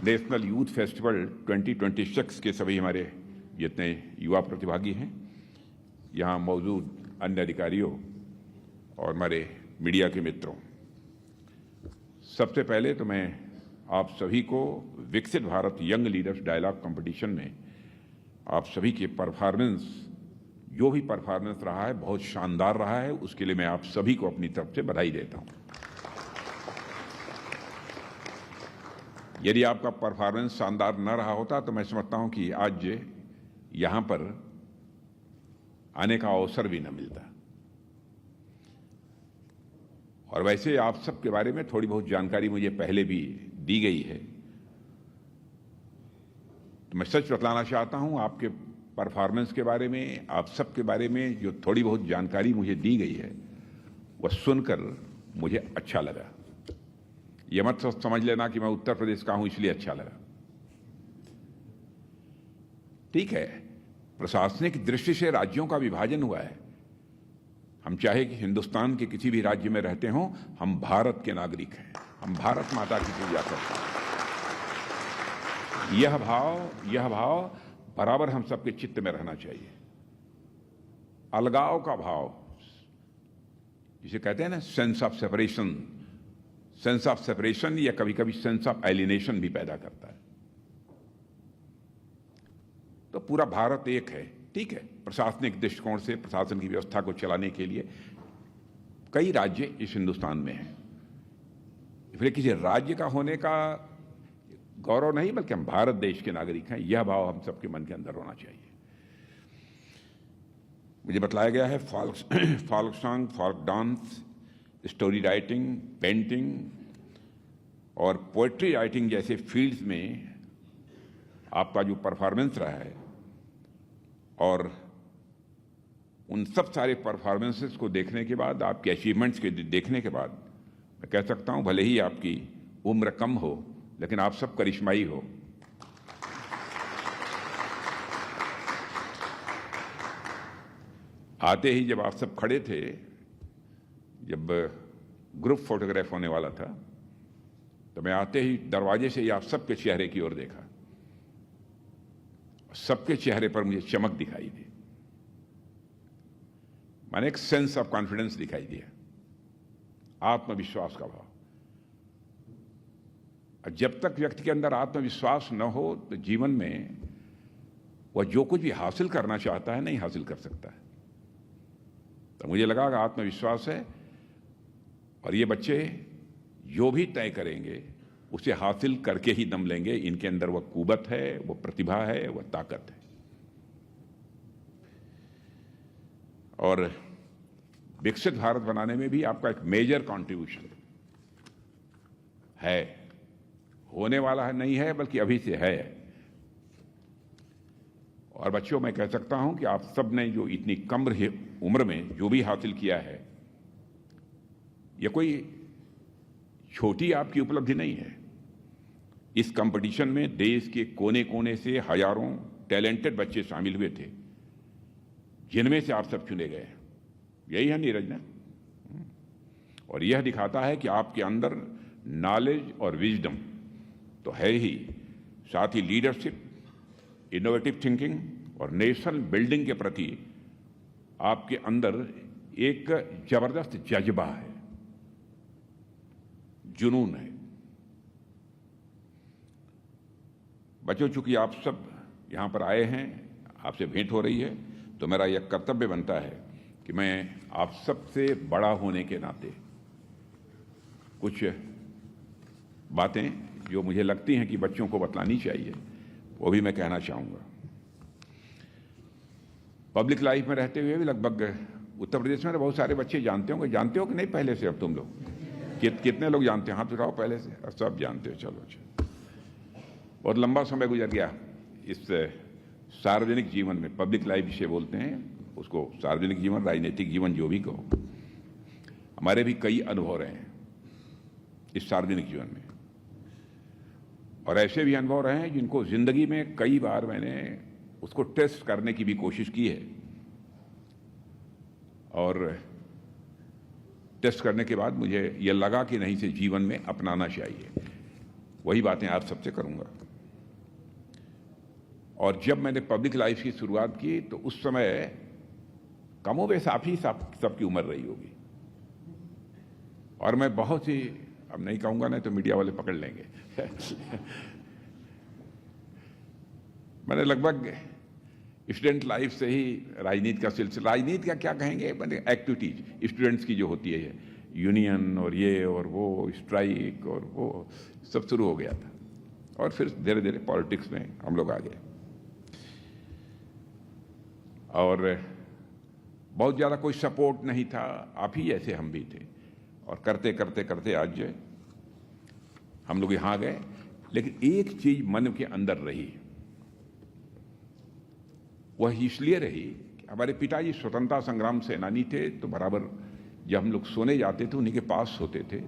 National youth festival 2026 के सभी हमारे जितने युवा प्रतिभागी हैं, यहाँ मौजूद अन्य अधिकारियों और हमारे मीडिया के मित्रों, सबसे पहले तो मैं आप सभी को Viksit Bharat young leaders dialogue competition में आप सभी के परफॉर्मेंस, जो भी परफॉर्मेंस रहा है बहुत शानदार रहा है, उसके लिए मैं आप सभी को अपनी तरफ से बधाई देता हूं। यदि आपका परफॉर्मेंस शानदार न रहा होता तो मैं समझता हूं कि आज यहां पर आने का अवसर भी न मिलता। और वैसे आप सबके बारे में थोड़ी बहुत जानकारी मुझे पहले भी दी गई है, तो मैं सच बतलाना चाहता हूं आपके परफॉर्मेंस के बारे में, आप सबके बारे में जो थोड़ी बहुत जानकारी मुझे दी गई है वह सुनकर मुझे अच्छा लगा। यह मत समझ लेना कि मैं उत्तर प्रदेश का हूं इसलिए अच्छा लगा। ठीक है, प्रशासनिक दृष्टि से राज्यों का विभाजन हुआ है। हम चाहे कि हिंदुस्तान के किसी भी राज्य में रहते हों, हम भारत के नागरिक हैं, हम भारत माता की पूजा करते हैं। यह भाव बराबर हम सबके चित्त में रहना चाहिए। अलगाव का भाव, जिसे कहते हैं ना सेंस ऑफ सेपरेशन या कभी कभी सेंस ऑफ एलिनेशन भी पैदा करता है। तो पूरा भारत एक है, ठीक है। प्रशासनिक दृष्टिकोण से प्रशासन की व्यवस्था को चलाने के लिए कई राज्य इस हिंदुस्तान में हैं। फिर किसी राज्य का होने का गौरव नहीं, बल्कि हम भारत देश के नागरिक हैं, यह भाव हम सबके मन के अंदर होना चाहिए। मुझे बतलाया गया है folk song, folk dance, story writing, painting और पोएट्री राइटिंग जैसे फील्ड्स में आपका जो परफॉर्मेंस रहा है, और उन सब सारे परफॉर्मेंसेस को देखने के बाद, आपके अचीवमेंट्स के देखने के बाद मैं कह सकता हूं भले ही आपकी उम्र कम हो, लेकिन आप सब करिश्माई हो। आते ही जब आप सब खड़े थे, जब ग्रुप फोटोग्राफ होने वाला था, तो मैं आते ही दरवाजे से ही आप सबके चेहरे की ओर देखा। सबके चेहरे पर मुझे चमक दिखाई दी, माने एक सेंस ऑफ कॉन्फिडेंस दिखाई दिया, आत्मविश्वास का भाव। जब तक व्यक्ति के अंदर आत्मविश्वास न हो तो जीवन में वह जो कुछ भी हासिल करना चाहता है नहीं हासिल कर सकता है। तो मुझे लगा कि आत्मविश्वास है, और ये बच्चे जो भी तय करेंगे उसे हासिल करके ही दम लेंगे। इनके अंदर वह कुवत है, वह प्रतिभा है, वह ताकत है। और विकसित भारत बनाने में भी आपका एक मेजर कंट्रीब्यूशन है, होने वाला है, नहीं है बल्कि अभी से है। और बच्चों, मैं कह सकता हूं कि आप सब ने जो इतनी कम उम्र में जो भी हासिल किया है, यह कोई छोटी आपकी उपलब्धि नहीं है। इस कंपटीशन में देश के कोने कोने से हजारों टैलेंटेड बच्चे शामिल हुए थे, जिनमें से आप सब चुने गए। यही है नीरज ना? और यह दिखाता है कि आपके अंदर नॉलेज और विजडम तो है ही, साथ ही लीडरशिप, इनोवेटिव थिंकिंग और नेशन बिल्डिंग के प्रति आपके अंदर एक जबरदस्त जज्बा है, जुनून है। बच्चों, चूंकि आप सब यहां पर आए हैं, आपसे भेंट हो रही है, तो मेरा यह कर्तव्य बनता है कि मैं आप सबसे बड़ा होने के नाते कुछ बातें जो मुझे लगती हैं कि बच्चों को बतलानी चाहिए, वो भी मैं कहना चाहूँगा। पब्लिक लाइफ में रहते हुए भी लगभग उत्तर प्रदेश में बहुत सारे बच्चे जानते हो कि नहीं पहले से? अब तुम लोग कितने लोग जानते हैं? हाथ उठाओ पहले से। सब जानते हो, चलो अच्छा। बहुत लंबा समय गुजर गया इस सार्वजनिक जीवन में, पब्लिक लाइफ जिसे बोलते हैं, उसको सार्वजनिक जीवन, राजनीतिक जीवन, जो भी कहो। हमारे भी कई अनुभव रहे हैं इस सार्वजनिक जीवन में, और ऐसे भी अनुभव रहे हैं जिनको जिंदगी में कई बार मैंने उसको टेस्ट करने की भी कोशिश की है, और टेस्ट करने के बाद मुझे यह लगा कि नहीं, इसे जीवन में अपनाना चाहिए। वही बातें आप सबसे करूंगा। और जब मैंने पब्लिक लाइफ की शुरुआत की तो उस समय कमोबेश आप ही सबकी उम्र रही होगी, और मैं बहुत ही, अब नहीं कहूंगा नहीं तो मीडिया वाले पकड़ लेंगे मैंने लगभग स्टूडेंट लाइफ से ही राजनीति का सिलसिला, राजनीति का क्या कहेंगे, मैंने एक्टिविटीज स्टूडेंट्स की जो होती है, यूनियन और ये और वो, स्ट्राइक और वो सब शुरू हो गया था, और फिर धीरे धीरे पॉलिटिक्स में हम लोग आ गए। और बहुत ज़्यादा कोई सपोर्ट नहीं था, आप ही जैसे हम भी थे, और करते करते करते आज हम लोग यहाँ गए। लेकिन एक चीज मन के अंदर रही, वह इसलिए रही कि हमारे पिताजी स्वतंत्रता संग्राम सेनानी थे, तो बराबर जब हम लोग सोने जाते थे उन्हीं के पास सोते थे,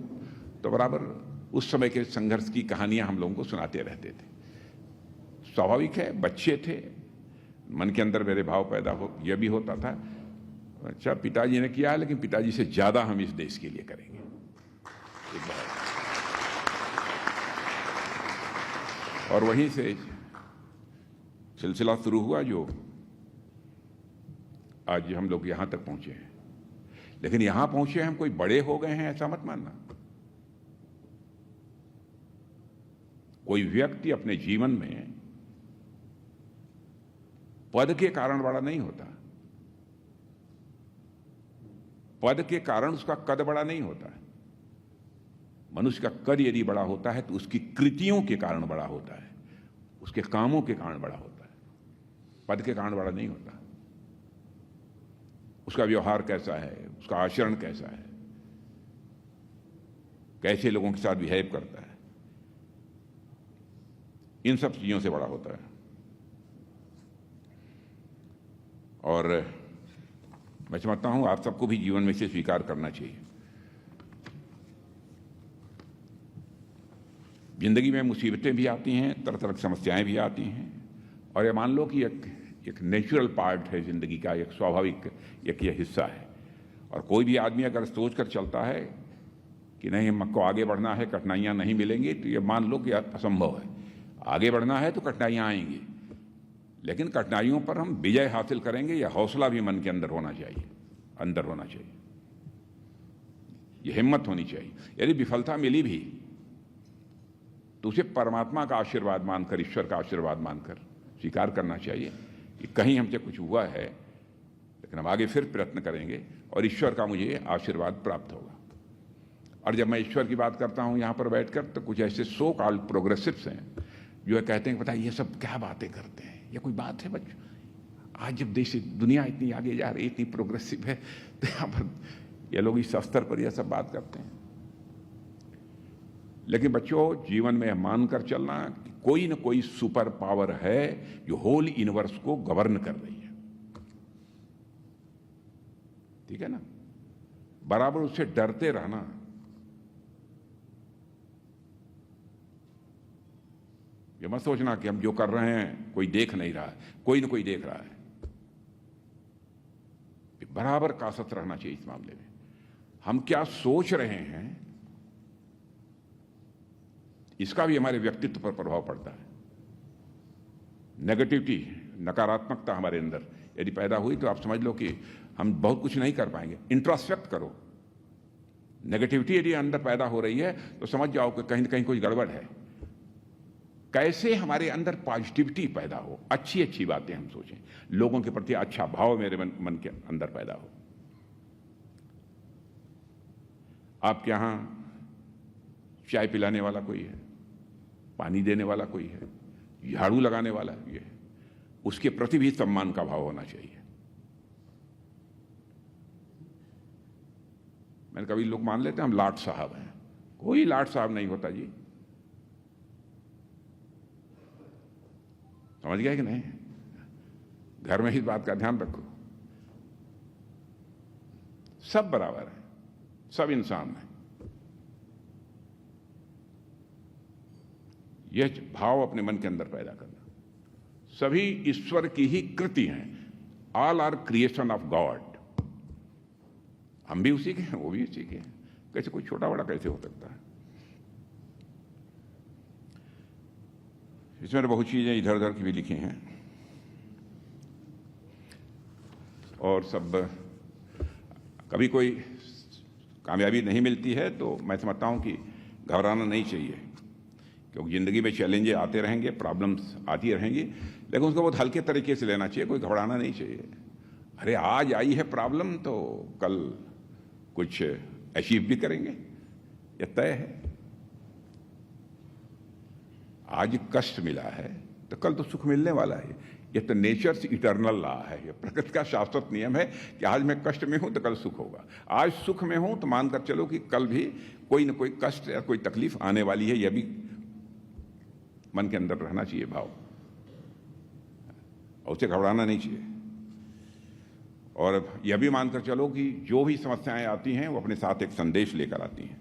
तो बराबर उस समय के संघर्ष की कहानियां हम लोगों को सुनाते रहते थे। स्वाभाविक है, बच्चे थे, मन के अंदर मेरे भाव पैदा यह भी होता था, अच्छा पिताजी ने किया है लेकिन पिताजी से ज्यादा हम इस देश के लिए करेंगे। एक बार और वहीं से सिलसिला शुरू हुआ जो आज हम लोग यहां तक पहुंचे हैं। लेकिन यहां पहुंचे हम कोई बड़े हो गए हैं ऐसा मत मानना। कोई व्यक्ति अपने जीवन में पद के कारण बड़ा नहीं होता, पद के कारण उसका कद बड़ा नहीं होता। मनुष्य का कद यदि बड़ा होता है तो उसकी कृतियों के कारण बड़ा होता है, उसके कामों के कारण बड़ा होता है, पद के कारण बड़ा नहीं होता। उसका व्यवहार कैसा है, उसका आचरण कैसा है, कैसे लोगों के साथ बिहेव करता है, इन सब चीजों से बड़ा होता है। और मैं समझता हूं आप सबको भी जीवन में इसे स्वीकार करना चाहिए। जिंदगी में मुसीबतें भी आती हैं, तरह तरह की समस्याएं भी आती हैं, और ये मान लो कि एक नेचुरल पार्ट है जिंदगी का, एक स्वाभाविक एक ये हिस्सा है। और कोई भी आदमी अगर सोच कर चलता है कि नहीं हमको आगे बढ़ना है, कठिनाइयां नहीं मिलेंगी, तो ये मान लो कि असंभव है। आगे बढ़ना है तो कठिनाइयां आएंगी, लेकिन कठिनाइयों पर हम विजय हासिल करेंगे, यह हौसला भी मन के अंदर होना चाहिए, अंदर होना चाहिए, यह हिम्मत होनी चाहिए। यदि विफलता मिली भी तो उसे परमात्मा का आशीर्वाद मानकर, ईश्वर का आशीर्वाद मानकर स्वीकार करना चाहिए कि कहीं हमसे कुछ हुआ है, लेकिन हम आगे फिर प्रयत्न करेंगे और ईश्वर का मुझे आशीर्वाद प्राप्त होगा। और जब मैं ईश्वर की बात करता हूं यहां पर बैठकर, तो कुछ ऐसे सो कॉल्ड प्रोग्रेसिव्स हैं जो है कहते हैं कि पता ये सब क्या बातें करते हैं, ये कोई बात है बच्चों? आज जब देश दुनिया इतनी आगे जा रही, इतनी प्रोग्रेसिव है, तो यहाँ पर ये लोग इस स्तर पर यह सब बात करते हैं। लेकिन बच्चों, जीवन में मानकर चलना कि कोई न कोई सुपर पावर है जो होल यूनिवर्स को गवर्न कर रही है, ठीक है ना? बराबर उससे डरते रहना। ये मत सोचना कि हम जो कर रहे हैं कोई देख नहीं रहा है, कोई न कोई देख रहा है। बराबर कासत रहना चाहिए इस मामले में। हम क्या सोच रहे हैं इसका भी हमारे व्यक्तित्व पर प्रभाव पड़ता है। नेगेटिविटी, नकारात्मकता हमारे अंदर यदि पैदा हुई तो आप समझ लो कि हम बहुत कुछ नहीं कर पाएंगे। इंट्रोस्पेक्ट करो। नेगेटिविटी यदि अंदर पैदा हो रही है तो समझ जाओ कि कहीं न कहीं कोई गड़बड़ है। कैसे हमारे अंदर पॉजिटिविटी पैदा हो, अच्छी अच्छी बातें हम सोचें, लोगों के प्रति अच्छा भाव मेरे मन के अंदर पैदा हो। आपके यहां चाय पिलाने वाला कोई है, पानी देने वाला कोई है, झाड़ू लगाने वाला ये है, उसके प्रति भी सम्मान का भाव होना चाहिए। मैंने कभी लोग मान लेते हैं हम लाट साहब हैं, कोई लाट साहब नहीं होता जी। समझ गए कि नहीं? घर में इस बात का ध्यान रखो। सब बराबर है, सब इंसान है। यह भाव अपने मन के अंदर पैदा करना। सभी ईश्वर की ही कृति हैं। All are creation of God. हम भी उसी के हैं, वो भी उसी के हैं। कैसे कोई छोटा बड़ा कैसे हो सकता है? इसमें तो बहुत चीज़ें इधर उधर की भी लिखी हैं और सब। कभी कोई कामयाबी नहीं मिलती है तो मैं समझता हूं कि घबराना नहीं चाहिए, क्योंकि ज़िंदगी में चैलेंजेस आते रहेंगे, प्रॉब्लम्स आती रहेंगी, लेकिन उसको बहुत हल्के तरीके से लेना चाहिए, कोई घबराना नहीं चाहिए। अरे आज आई है प्रॉब्लम तो कल कुछ अचीव भी करेंगे, यह तय है। आज कष्ट मिला है तो कल तो सुख मिलने वाला है। यह तो नेचर्स इटर्नल लॉ है, यह प्रकृति का शाश्वत नियम है कि आज मैं कष्ट में हूं तो कल सुख होगा। आज सुख में हूं तो मानकर चलो कि कल भी कोई न कोई कष्ट या कोई तकलीफ आने वाली है, यह भी मन के अंदर रहना चाहिए भाव, और उसे घबराना नहीं चाहिए। और यह भी मानकर चलो कि जो भी समस्याएं आती हैं वो अपने साथ एक संदेश लेकर आती हैं।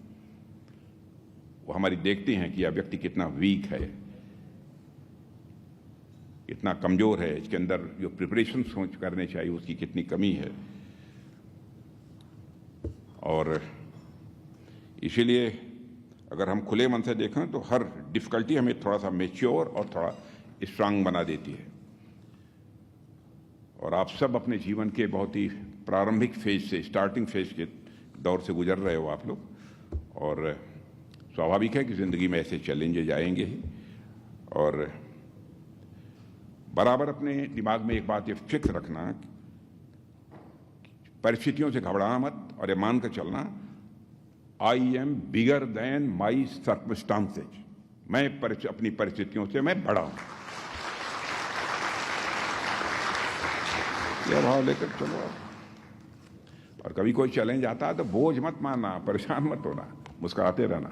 वो हमारी देखती हैं कि यह व्यक्ति कितना वीक है, कितना कमजोर है, इसके अंदर जो प्रिपरेशन सोच करने चाहिए उसकी कितनी कमी है। और इसीलिए अगर हम खुले मन से देखें तो हर डिफिकल्टी हमें थोड़ा सा मैच्योर और थोड़ा स्ट्रांग बना देती है। और आप सब अपने जीवन के बहुत ही प्रारंभिक फेज से, स्टार्टिंग फेज के दौर से गुजर रहे हो आप लोग, और स्वाभाविक है कि ज़िंदगी में ऐसे चैलेंजेज आएंगे ही। और बराबर अपने दिमाग में एक बात ये फिक्स रखना, परिस्थितियों से घबराना मत और ये मान कर चलना, I am bigger than my circumstances. मैं अपनी परिस्थितियों से मैं बड़ा हूं। यह भाव लेकर चलो। और कभी कोई चैलेंज आता है तो बोझ मत मानना, परेशान मत होना, मुस्कुराते रहना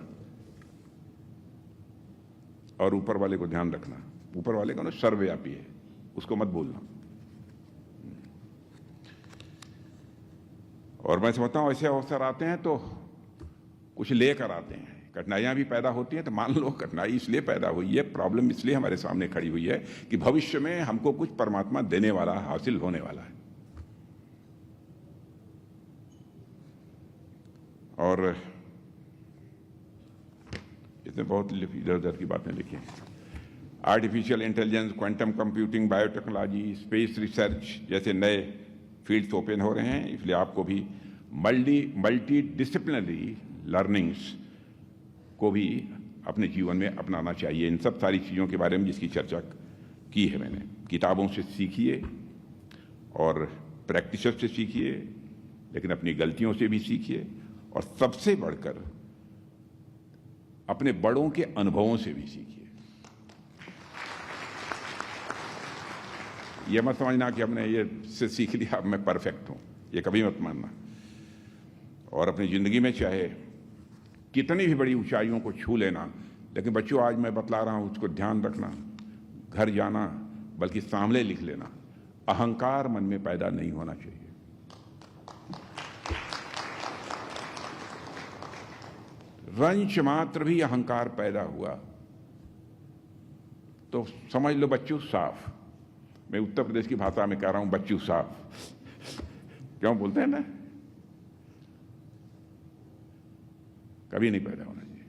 और ऊपर वाले को ध्यान रखना। ऊपर वाले का ना सर्वव्यापी है, उसको मत भूलना। और मैं समझता हूं ऐसे अवसर आते हैं तो कुछ लेकर आते हैं। कठिनाइयां भी पैदा होती हैं तो मान लो कठिनाई इसलिए पैदा हुई है, प्रॉब्लम इसलिए हमारे सामने खड़ी हुई है कि भविष्य में हमको कुछ परमात्मा देने वाला, हासिल होने वाला है। और इसमें बहुत इधर उधर की बातें लिखी हैं। Artificial intelligence, quantum computing, biotechnology, space research जैसे नए फील्ड्स ओपन हो रहे हैं, इसलिए आपको भी मल्टी डिसिप्लिनरी लर्निंग्स को भी अपने जीवन में अपनाना चाहिए। इन सब सारी चीज़ों के बारे में जिसकी चर्चा की है मैंने, किताबों से सीखिए और प्रैक्टिस से सीखिए, लेकिन अपनी गलतियों से भी सीखिए, और सबसे बढ़कर अपने बड़ों के अनुभवों से भी सीखिए। यह मत समझना कि हमने ये से सीख लिया अब मैं परफेक्ट हूं, ये कभी मत मानना। और अपनी जिंदगी में चाहे कितनी भी बड़ी ऊंचाइयों को छू लेना, लेकिन बच्चों आज मैं बतला रहा हूं उसको ध्यान रखना, घर जाना बल्कि सामने लिख लेना। अहंकार मन में पैदा नहीं होना चाहिए। रंच मात्र भी अहंकार पैदा हुआ तो समझ लो बच्चों साफ। मैं उत्तर प्रदेश की भाषा में कह रहा हूं, बच्चों साफ। क्यों बोलते हैं ना, कभी नहीं पैदा होना चाहिए।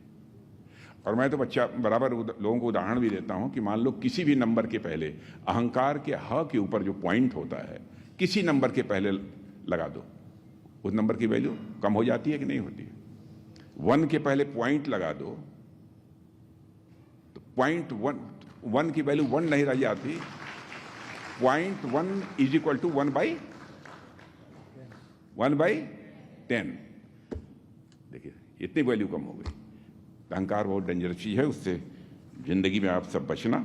और मैं तो बच्चा बराबर लोगों को उदाहरण भी देता हूं कि मान लो किसी भी नंबर के पहले अहंकार के ह के ऊपर जो पॉइंट होता है, किसी नंबर के पहले लगा दो, उस नंबर की वैल्यू कम हो जाती है कि नहीं होती है। 1 के पहले पॉइंट लगा दो तो पॉइंट 1 की वैल्यू 1 नहीं रह जाती। 0.1 इज इक्वल टू 1/10। देखिए इतनी वैल्यू कम हो गई। अहंकार बहुत डेंजरस चीज है, उससे जिंदगी में आप सब बचना।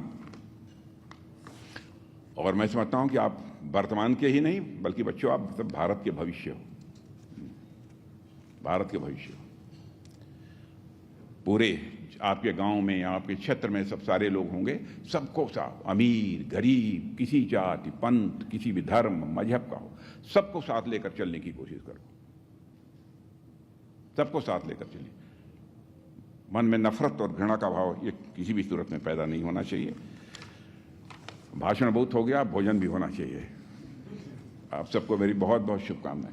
और मैं समझता हूं कि आप वर्तमान के ही नहीं बल्कि बच्चों आप सब भारत के भविष्य हो, भारत के भविष्य हो। पूरे आपके गांव में, आपके क्षेत्र में सब सारे लोग होंगे, सबको साथ, अमीर गरीब, किसी जाति पंथ, किसी भी धर्म मजहब का हो, सबको साथ लेकर चलने की कोशिश करो। सबको साथ लेकर चलिए। मन में नफरत और घृणा का भाव ये किसी भी सूरत में पैदा नहीं होना चाहिए। भाषण बहुत हो गया, भोजन भी होना चाहिए। आप सबको मेरी बहुत बहुत शुभकामनाएं।